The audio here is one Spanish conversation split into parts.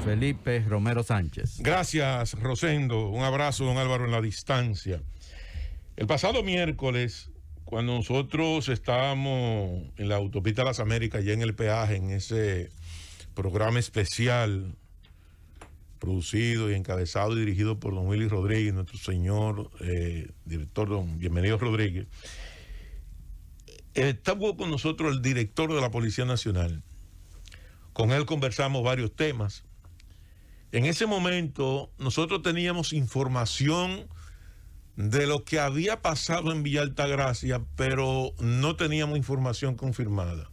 Felipe Romero Sánchez. Gracias, Rosendo. Un abrazo, don Álvaro, en la distancia. El pasado miércoles, cuando nosotros estábamos en la autopista Las Américas, ya en el peaje, en ese programa especial producido y encabezado y dirigido por don Willy Rodríguez, nuestro señor director, don Bienvenido Rodríguez, estuvo con nosotros el director de la Policía Nacional. Con él conversamos varios temas. En ese momento nosotros teníamos información de lo que había pasado en Villa Altagracia, pero no teníamos información confirmada.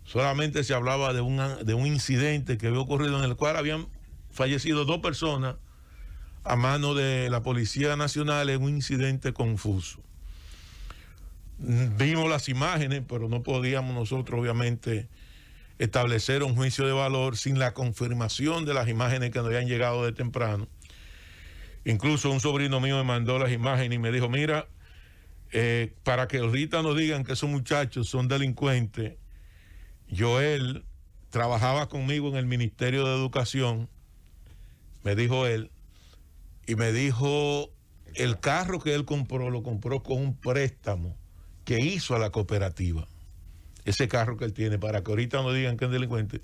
Solamente se hablaba de un incidente que había ocurrido en el cual habían fallecido 2 personas a mano de la Policía Nacional en un incidente confuso. Vimos las imágenes, pero no podíamos nosotros obviamente establecer un juicio de valor sin la confirmación de las imágenes que nos habían llegado de temprano. Incluso un sobrino mío me mandó las imágenes y me dijo, mira, para que ahorita no digan que esos muchachos son delincuentes, Joel trabajaba conmigo en el Ministerio de Educación, me dijo él, y me dijo, el carro que él compró, lo compró con un préstamo que hizo a la cooperativa. Ese carro que él tiene, para que ahorita no digan que es delincuente.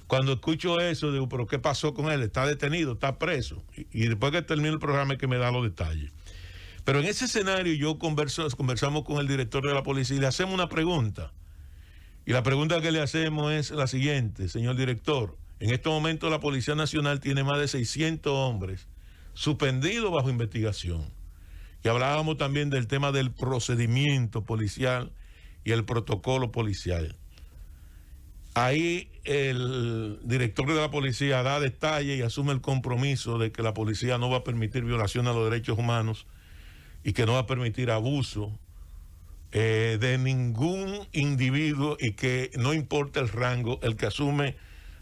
Cuando escucho eso, digo, pero ¿qué pasó con él? Está detenido, está preso. Y después que termine el programa es que me da los detalles. Pero en ese escenario conversamos con el director de la policía y le hacemos una pregunta. Y la pregunta que le hacemos es la siguiente, señor director. En este momento la Policía Nacional tiene más de 600 hombres suspendidos bajo investigación. Y hablábamos también del tema del procedimiento policial y el protocolo policial. Ahí el director de la policía da detalles y asume el compromiso de que la policía no va a permitir violación a los derechos humanos y que no va a permitir abuso de ningún individuo y que no importa el rango, el que asume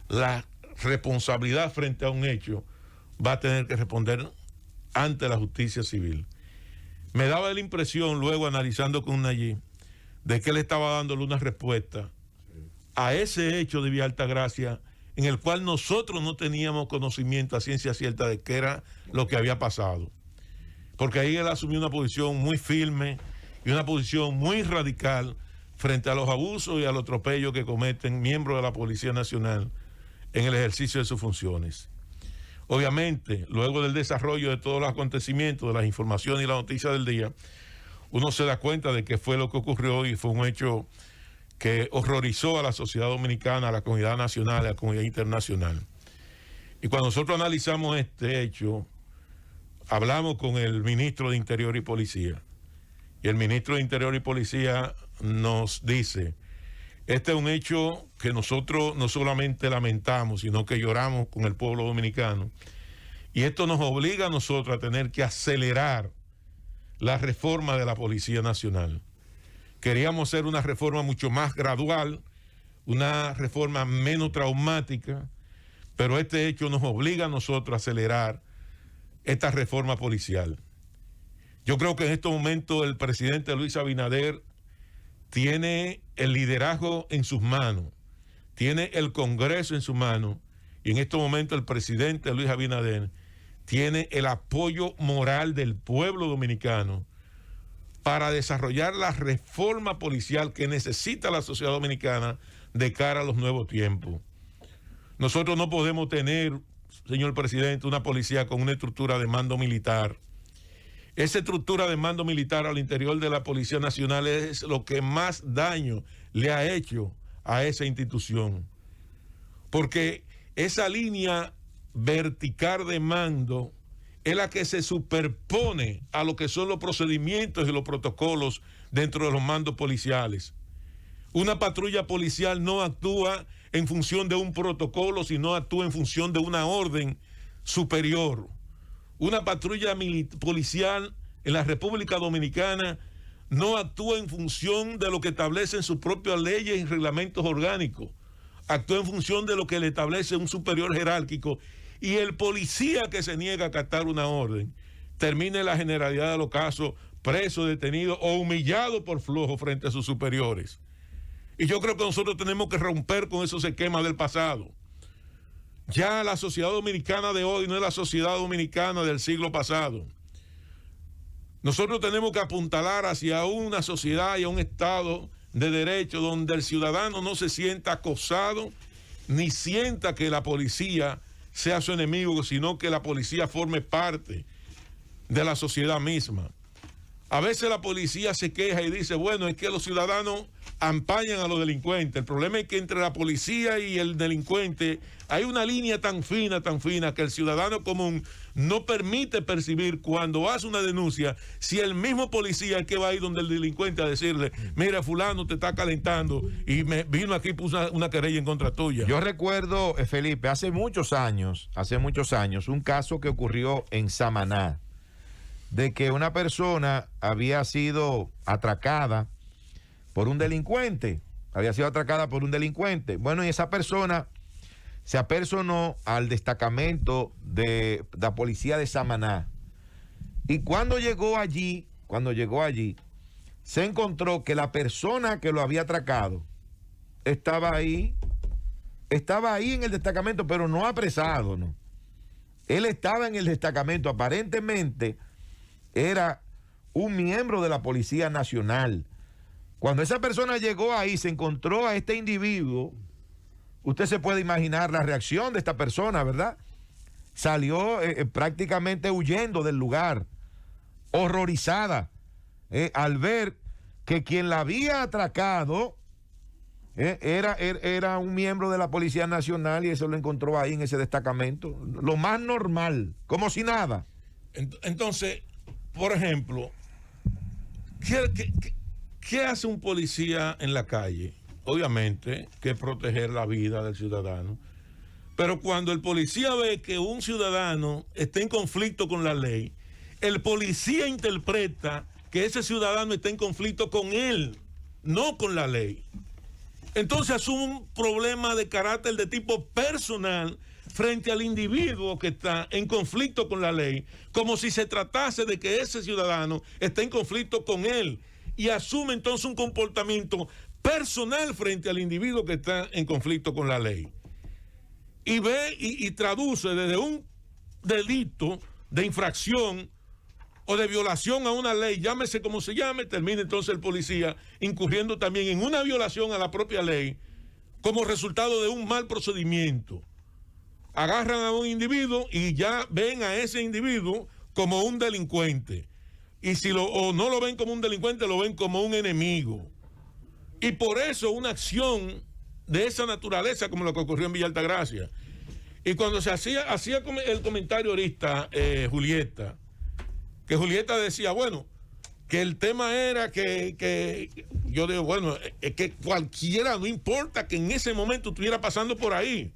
la responsabilidad frente a un hecho va a tener que responder ante la justicia civil. Me daba la impresión, luego analizando con Nayib, de que él estaba dándole una respuesta a ese hecho de Villa Altagracia, en el cual nosotros no teníamos conocimiento a ciencia cierta de qué era lo que había pasado. Porque ahí él asumió una posición muy firme y una posición muy radical frente a los abusos y a los atropellos que cometen miembros de la Policía Nacional en el ejercicio de sus funciones. Obviamente, luego del desarrollo de todos los acontecimientos, de las informaciones y las noticias del día, uno se da cuenta de qué fue lo que ocurrió y fue un hecho que horrorizó a la sociedad dominicana, a la comunidad nacional, a la comunidad internacional. Y cuando nosotros analizamos este hecho, hablamos con el ministro de Interior y Policía. Y el ministro de Interior y Policía nos dice, este es un hecho que nosotros no solamente lamentamos, sino que lloramos con el pueblo dominicano. Y esto nos obliga a nosotros a tener que acelerar la reforma de la Policía Nacional. Queríamos hacer una reforma mucho más gradual, una reforma menos traumática, pero este hecho nos obliga a nosotros a acelerar esta reforma policial. Yo creo que en estos momentos el presidente Luis Abinader tiene el liderazgo en sus manos, tiene el Congreso en sus manos, y en estos momentos el presidente Luis Abinader tiene el apoyo moral del pueblo dominicano para desarrollar la reforma policial que necesita la sociedad dominicana de cara a los nuevos tiempos. Nosotros no podemos tener, señor presidente, una policía con una estructura de mando militar. Esa estructura de mando militar al interior de la Policía Nacional es lo que más daño le ha hecho a esa institución. Porque esa línea vertical de mando es la que se superpone a lo que son los procedimientos y los protocolos dentro de los mandos policiales. Una patrulla policial no actúa en función de un protocolo, sino actúa en función de una orden superior. Una patrulla policial en la República Dominicana no actúa en función de lo que establecen sus propias leyes y reglamentos orgánicos. Actúa en función de lo que le establece un superior jerárquico. Y el policía que se niega a acatar una orden termina en la generalidad de los casos preso, detenido o humillado por flojo frente a sus superiores. Y yo creo que nosotros tenemos que romper con esos esquemas del pasado. Ya la sociedad dominicana de hoy no es la sociedad dominicana del siglo pasado. Nosotros tenemos que apuntalar hacia una sociedad y a un Estado de derecho donde el ciudadano no se sienta acosado ni sienta que la policía sea su enemigo, sino que la policía forme parte de la sociedad misma. A veces la policía se queja y dice, bueno, es que los ciudadanos ampañan a los delincuentes. El problema es que entre la policía y el delincuente hay una línea tan fina que el ciudadano común no permite percibir cuando hace una denuncia, si el mismo policía es que va a ir donde el delincuente a decirle, mira, fulano te está calentando y me vino aquí y puso una querella en contra tuya. Yo recuerdo, Felipe, hace muchos años, un caso que ocurrió en Samaná, de que una persona había sido atracada por un delincuente. Bueno, y esa persona se apersonó al destacamento de la policía de Samaná. Y cuando llegó allí, se encontró que la persona que lo había atracado estaba ahí en el destacamento, pero no apresado, ¿no? Él estaba en el destacamento, aparentemente era un miembro de la Policía Nacional. Cuando esa persona llegó ahí, se encontró a este individuo, usted se puede imaginar la reacción de esta persona, ¿verdad? Salió prácticamente huyendo del lugar, horrorizada, al ver que quien la había atracado era un miembro de la Policía Nacional, y eso lo encontró ahí en ese destacamento, lo más normal, como si nada. Entonces, por ejemplo, ¿qué hace un policía en la calle? Obviamente que proteger la vida del ciudadano, pero cuando el policía ve que un ciudadano está en conflicto con la ley, el policía interpreta que ese ciudadano está en conflicto con él, no con la ley. Entonces asume un problema de carácter de tipo personal frente al individuo que está en conflicto con la ley, como si se tratase de que ese ciudadano está en conflicto con él, y asume entonces un comportamiento personal frente al individuo que está en conflicto con la ley. Y ve y traduce desde un delito de infracción o de violación a una ley, llámese como se llame, termina entonces el policía incurriendo también en una violación a la propia ley como resultado de un mal procedimiento. Agarran a un individuo y ya ven a ese individuo como un delincuente. Y si no lo ven como un delincuente, lo ven como un enemigo. Y por eso una acción de esa naturaleza, como lo que ocurrió en Villa Altagracia. Y cuando se hacía el comentario ahorita, Julieta, que Julieta decía, bueno, que el tema era que yo digo, bueno, es que cualquiera, no importa que en ese momento estuviera pasando por ahí,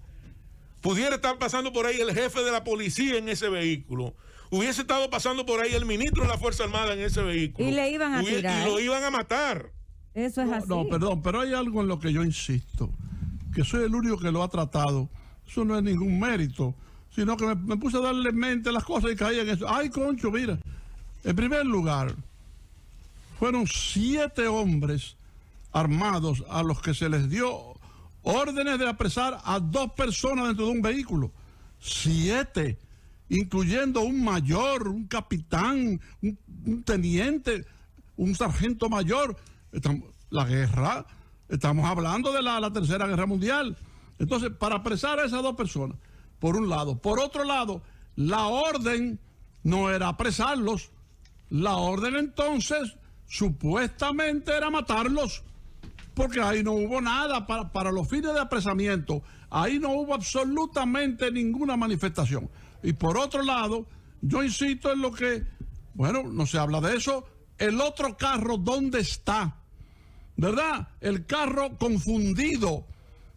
pudiera estar pasando por ahí el jefe de la policía en ese vehículo, hubiese estado pasando por ahí el ministro de la Fuerza Armada en ese vehículo. Y le iban a tirar. Y lo iban a matar. Eso es así. No, perdón, pero hay algo en lo que yo insisto, que soy el único que lo ha tratado. Eso no es ningún mérito, sino que me puse a darle mente a las cosas y caí en eso. Ay, concho, mira. En primer lugar, fueron 7 hombres armados a los que se les dio órdenes de apresar a 2 personas dentro de un vehículo. 7, incluyendo un mayor, un capitán, un teniente, un sargento mayor. La guerra, estamos hablando de la Tercera Guerra Mundial. Entonces, para apresar a esas 2 personas, por un lado. Por otro lado, la orden no era apresarlos. La orden entonces, supuestamente, era matarlos, porque ahí no hubo nada para los fines de apresamiento. Ahí no hubo absolutamente ninguna manifestación. Y por otro lado, yo insisto en lo que, bueno, no se habla de eso. El otro carro, ¿dónde está? ¿Verdad? El carro confundido.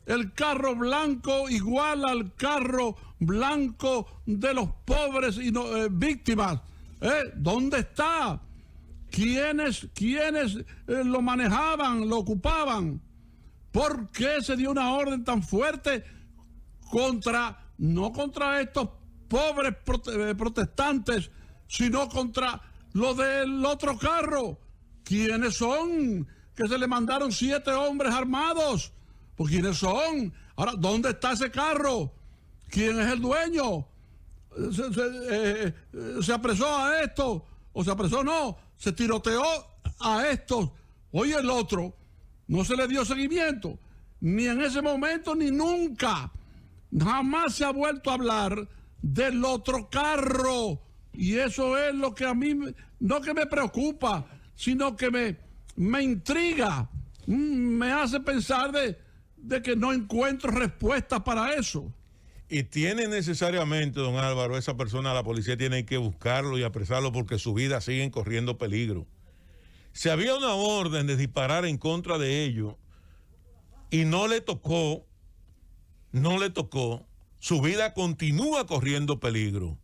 El carro blanco igual al carro blanco de los pobres y víctimas. ¿Dónde está? ¿Quiénes lo manejaban, lo ocupaban? ¿Por qué se dio una orden tan fuerte no contra estos pobres protestantes, sino contra lo del otro carro? ¿Quiénes son? Que se le mandaron 7 hombres armados. ¿Pues quiénes son? Ahora, ¿dónde está ese carro? ¿Quién es el dueño? Se apresó a esto, o se apresó no, se tiroteó a estos. Oye, el otro no se le dio seguimiento, ni en ese momento ni nunca. Jamás se ha vuelto a hablar del otro carro. Y eso es lo que a mí, no que me preocupa, sino que me intriga, me hace pensar de que no encuentro respuesta para eso. Y tiene necesariamente, don Álvaro, esa persona, la policía tiene que buscarlo y apresarlo porque su vida sigue corriendo peligro. Si había una orden de disparar en contra de ellos y no le tocó, su vida continúa corriendo peligro.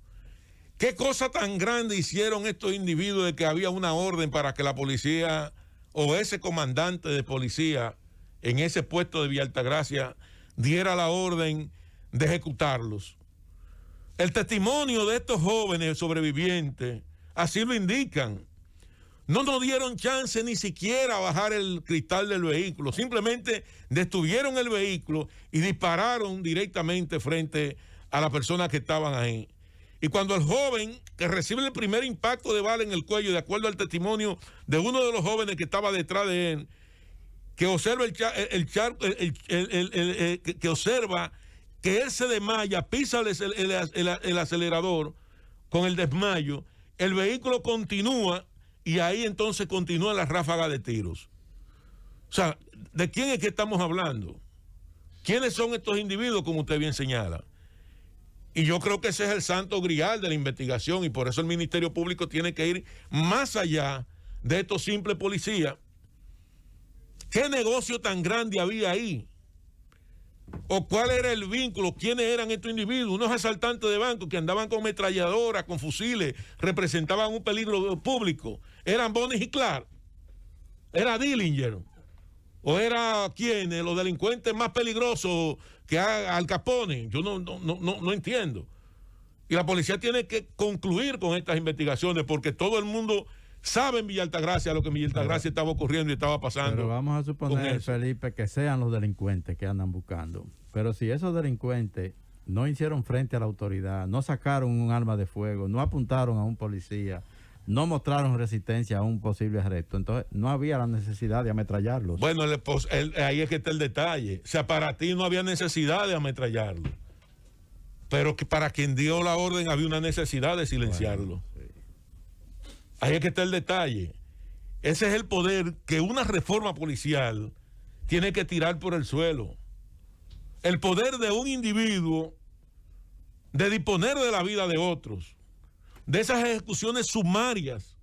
¿Qué cosa tan grande hicieron estos individuos de que había una orden para que la policía o ese comandante de policía en ese puesto de Villa Altagracia diera la orden de ejecutarlos? El testimonio de estos jóvenes sobrevivientes así lo indican. No nos dieron chance ni siquiera a bajar el cristal del vehículo, simplemente detuvieron el vehículo y dispararon directamente frente a las personas que estaban ahí. Y cuando el joven que recibe el primer impacto de bala en el cuello, de acuerdo al testimonio de uno de los jóvenes que estaba detrás de él, que observa que observa que él se desmaya, pisa el acelerador con el desmayo, el vehículo continúa y ahí entonces continúa la ráfaga de tiros. O sea, ¿de quién es que estamos hablando? ¿Quiénes son estos individuos, como usted bien señala? Y yo creo que ese es el santo grial de la investigación y por eso el Ministerio Público tiene que ir más allá de estos simples policías. ¿Qué negocio tan grande había ahí? ¿O cuál era el vínculo? ¿Quiénes eran estos individuos? Unos asaltantes de banco que andaban con metralladoras, con fusiles, representaban un peligro público. ¿Eran Bonnie y Clark? ¿Era Dillinger? ¿O era quiénes? Los delincuentes más peligrosos que Al Capone. Yo no entiendo. Y la policía tiene que concluir con estas investigaciones porque todo el mundo sabe en Villa Altagracia lo que en Villa Altagracia estaba ocurriendo y estaba pasando. Pero vamos a suponer, Felipe, que sean los delincuentes que andan buscando. Pero si esos delincuentes no hicieron frente a la autoridad, no sacaron un arma de fuego, no apuntaron a un policía, no mostraron resistencia a un posible arresto, entonces no había la necesidad de ametrallarlos. Bueno, ahí es que está el detalle. O sea, para ti no había necesidad de ametrallarlo. Pero que para quien dio la orden había una necesidad de silenciarlo. Bueno, sí. Ahí es que está el detalle. Ese es el poder que una reforma policial tiene que tirar por el suelo. El poder de un individuo de disponer de la vida de otros. De esas ejecuciones sumarias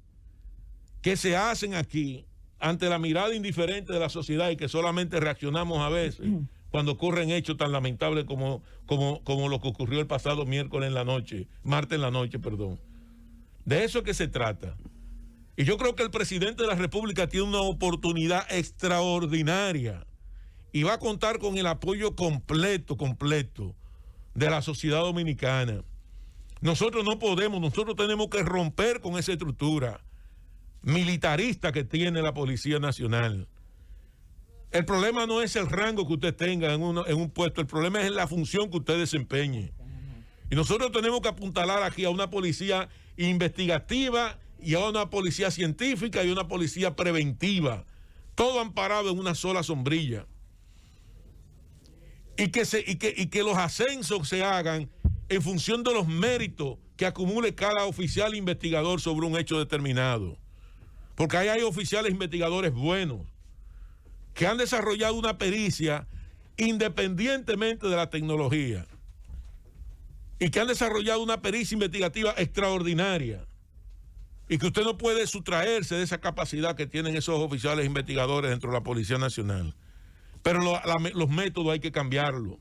que se hacen aquí ante la mirada indiferente de la sociedad y que solamente reaccionamos a veces cuando ocurren hechos tan lamentables como lo que ocurrió el pasado martes en la noche. De eso es que se trata. Y yo creo que el presidente de la República tiene una oportunidad extraordinaria y va a contar con el apoyo completo de la sociedad dominicana. Nosotros tenemos que romper con esa estructura militarista que tiene la Policía Nacional. El problema no es el rango que usted tenga en un puesto, el problema es la función que usted desempeñe. Y nosotros tenemos que apuntalar aquí a una policía investigativa y a una policía científica y una policía preventiva, todo amparado en una sola sombrilla. Y que los ascensos se hagan en función de los méritos que acumule cada oficial investigador sobre un hecho determinado. Porque ahí hay oficiales investigadores buenos que han desarrollado una pericia independientemente de la tecnología y que han desarrollado una pericia investigativa extraordinaria y que usted no puede sustraerse de esa capacidad que tienen esos oficiales investigadores dentro de la Policía Nacional. Pero los métodos hay que cambiarlos.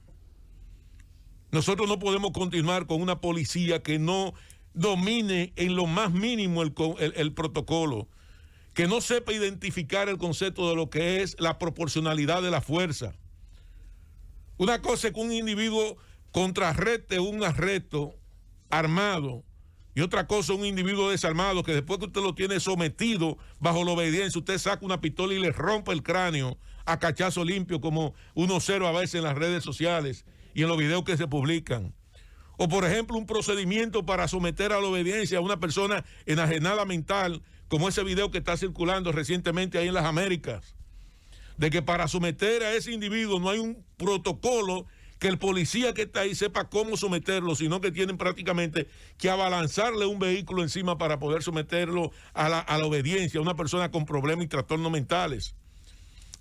Nosotros no podemos continuar con una policía que no domine en lo más mínimo el protocolo, que no sepa identificar el concepto de lo que es la proporcionalidad de la fuerza. Una cosa es que un individuo contrarreste un arresto armado y otra cosa es un individuo desarmado que después que usted lo tiene sometido bajo la obediencia, usted saca una pistola y le rompe el cráneo a cachazo limpio como uno observa a veces en las redes sociales y en los videos que se publican. O, por ejemplo, un procedimiento para someter a la obediencia a una persona enajenada mental, como ese video que está circulando recientemente ahí en las Américas, de que para someter a ese individuo no hay un protocolo que el policía que está ahí sepa cómo someterlo, sino que tienen prácticamente que abalanzarle un vehículo encima para poder someterlo a la obediencia a una persona con problemas y trastornos mentales.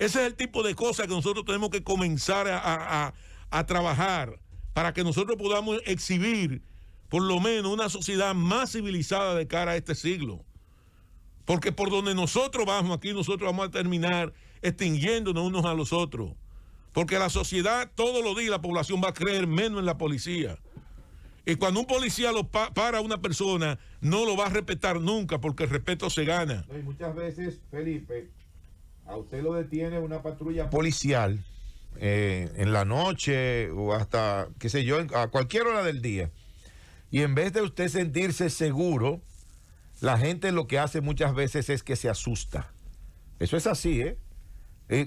Ese es el tipo de cosas que nosotros tenemos que comenzar a trabajar para que nosotros podamos exhibir por lo menos una sociedad más civilizada de cara a este siglo. Porque por donde nosotros vamos aquí, nosotros vamos a terminar extinguiéndonos unos a los otros. Porque la sociedad, todos los días, la población va a creer menos en la policía. Y cuando un policía para a una persona, no lo va a respetar nunca, porque el respeto se gana. No, y muchas veces, Felipe, a usted lo detiene una patrulla policial en la noche o hasta, qué sé yo, a cualquier hora del día. Y en vez de usted sentirse seguro, la gente lo que hace muchas veces es que se asusta. Eso es así, ¿eh?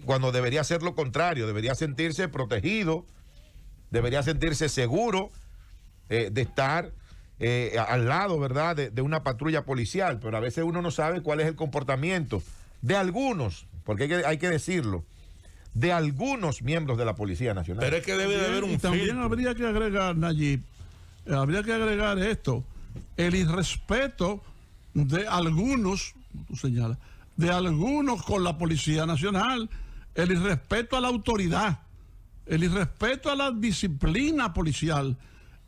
Cuando debería ser lo contrario, debería sentirse protegido, debería sentirse seguro de estar al lado, ¿verdad?, de una patrulla policial, pero a veces uno no sabe cuál es el comportamiento de algunos, porque hay que decirlo, de algunos miembros de la Policía Nacional. Pero es que debe de haber un también filtro. habría que agregar, Nayib, habría que agregar esto, el irrespeto de algunos, tú señalas, de algunos con la Policía Nacional, el irrespeto a la autoridad, el irrespeto a la disciplina policial,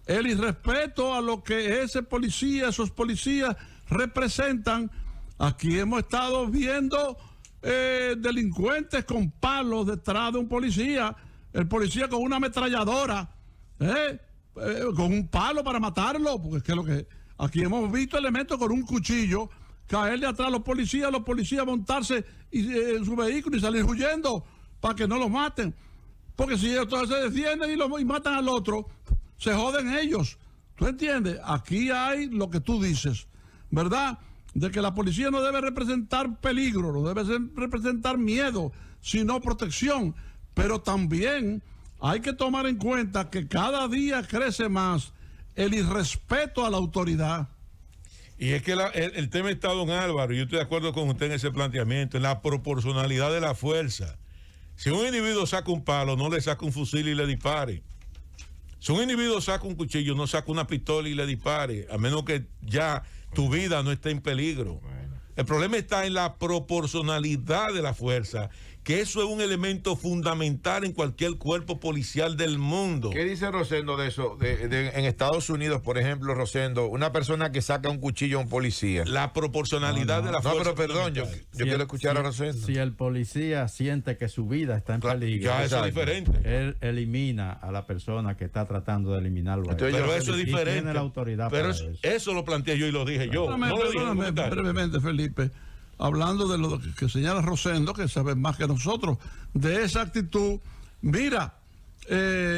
el irrespeto a lo que ese policía, esos policías representan. Aquí hemos estado viendo delincuentes con palos detrás de un policía, el policía con una ametralladora, con un palo para matarlo, porque es que lo que aquí hemos visto elementos con un cuchillo caerle atrás a los policías montarse en su vehículo y salir huyendo para que no los maten, porque si ellos todos se defienden y matan al otro, se joden ellos. ¿Tú entiendes? Aquí hay lo que tú dices, ¿verdad?, de que la policía no debe representar peligro, no debe representar miedo, sino protección. Pero también hay que tomar en cuenta que cada día crece más el irrespeto a la autoridad. Y es que el tema está, don Álvaro, y yo estoy de acuerdo con usted en ese planteamiento, en la proporcionalidad de la fuerza. Si un individuo saca un palo, no le saca un fusil y le dispare. Si un individuo saca un cuchillo, no saca una pistola y le dispare, a menos que ya tu vida no esté en peligro. El problema está en la proporcionalidad de la fuerza, que eso es un elemento fundamental en cualquier cuerpo policial del mundo. ¿Qué dice Rosendo de eso? En Estados Unidos, por ejemplo, Rosendo, una persona que saca un cuchillo a un policía. La proporcionalidad de la fuerza. No, pero perdón, yo quiero escuchar a Rosendo. Si el policía siente que su vida está en peligro, ya eso es diferente. Él elimina a la persona que está tratando de eliminarlo. Entonces, pero eso es Y diferente. tiene la autoridad pero para eso lo planteé yo y lo dije yo. Perdóname, brevemente, Felipe, hablando de lo que señala Rosendo, que sabe más que nosotros, de esa actitud, mira,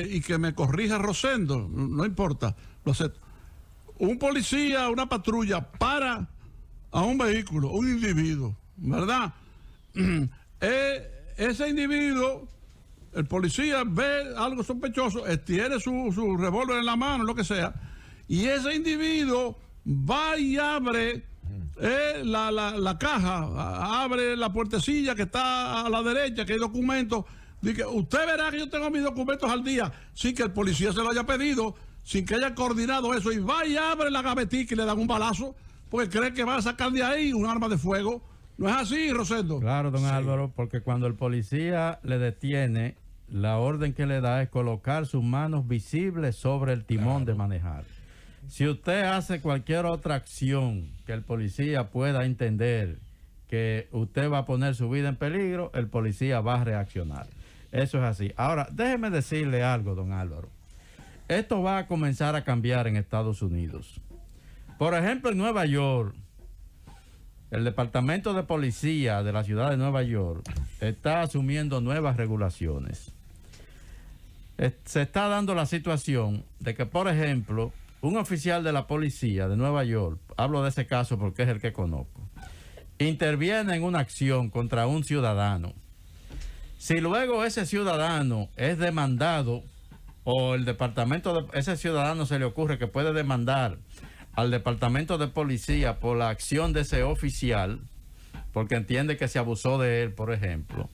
y que me corrija Rosendo, no importa, lo acepto. Un policía, una patrulla, para a un vehículo, un individuo, ¿verdad? Ese individuo, el policía ve algo sospechoso, tiene su revólver en la mano, lo que sea, y ese individuo va y abre la caja, abre la puertecilla que está a la derecha, que hay documentos. Dice, usted verá que yo tengo mis documentos al día, sin que el policía se lo haya pedido, sin que haya coordinado eso, y va y abre la gavetica y le dan un balazo, porque cree que va a sacar de ahí un arma de fuego. ¿No es así, Rosendo? Claro, don Álvaro, porque cuando el policía le detiene, la orden que le da es colocar sus manos visibles sobre el timón de manejar. Si usted hace cualquier otra acción que el policía pueda entender que usted va a poner su vida en peligro, el policía va a reaccionar. Eso es así. Ahora, déjeme decirle algo, don Álvaro. Esto va a comenzar a cambiar en Estados Unidos. Por ejemplo, en Nueva York, el Departamento de Policía de la ciudad de Nueva York está asumiendo nuevas regulaciones. Se está dando la situación de que, por ejemplo, un oficial de la policía de Nueva York, hablo de ese caso porque es el que conozco, interviene en una acción contra un ciudadano. Si luego ese ciudadano es demandado o el departamento de ese ciudadano se le ocurre que puede demandar al departamento de policía por la acción de ese oficial, porque entiende que se abusó de él, por ejemplo,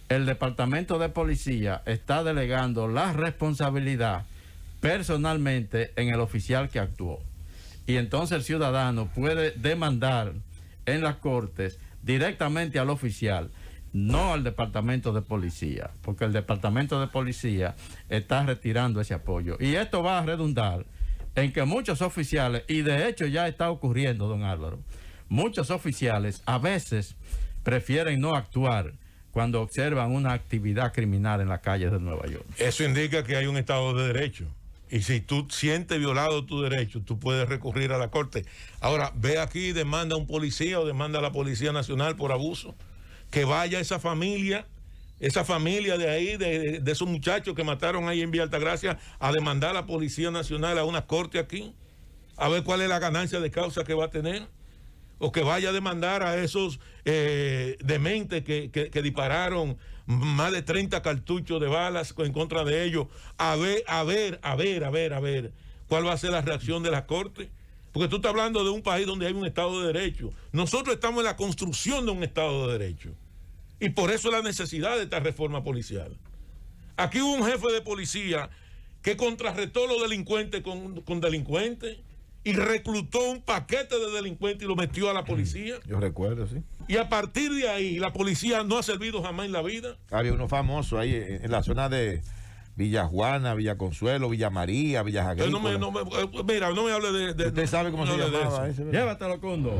el departamento de policía está delegando la responsabilidad personalmente en el oficial que actuó. Y entonces el ciudadano puede demandar en las cortes directamente al oficial, no al departamento de policía, porque el departamento de policía está retirando ese apoyo. Y esto va a redundar en que muchos oficiales, y de hecho ya está ocurriendo, don Álvaro, muchos oficiales a veces prefieren no actuar cuando observan una actividad criminal en las calles de Nueva York. Eso indica que hay un Estado de Derecho. Y si tú sientes violado tu derecho, tú puedes recurrir a la corte. Ahora, ve aquí y demanda a un policía o demanda a la Policía Nacional por abuso. Que vaya esa familia de ahí, de esos muchachos que mataron ahí en Villa Altagracia, a demandar a la Policía Nacional a una corte aquí, a ver cuál es la ganancia de causa que va a tener. O que vaya a demandar a esos dementes que dispararon más de 30 cartuchos de balas en contra de ellos, a ver cuál va a ser la reacción de la corte. Porque tú estás hablando de un país donde hay un Estado de Derecho. Nosotros estamos en la construcción de un Estado de Derecho. Y por eso la necesidad de esta reforma policial. Aquí hubo un jefe de policía que contrarrestó a los delincuentes con delincuentes y reclutó un paquete de delincuentes y lo metió a la policía. Yo recuerdo, sí. Y a partir de ahí, la policía no ha servido jamás en la vida. Había uno famoso ahí en la zona de Villa Juana, Villa Consuelo, Villa María, Villa Agrícola. Mira, no me hable de Usted sabe cómo se llamaba ese, ¿verdad? Llévatelo, Cundo.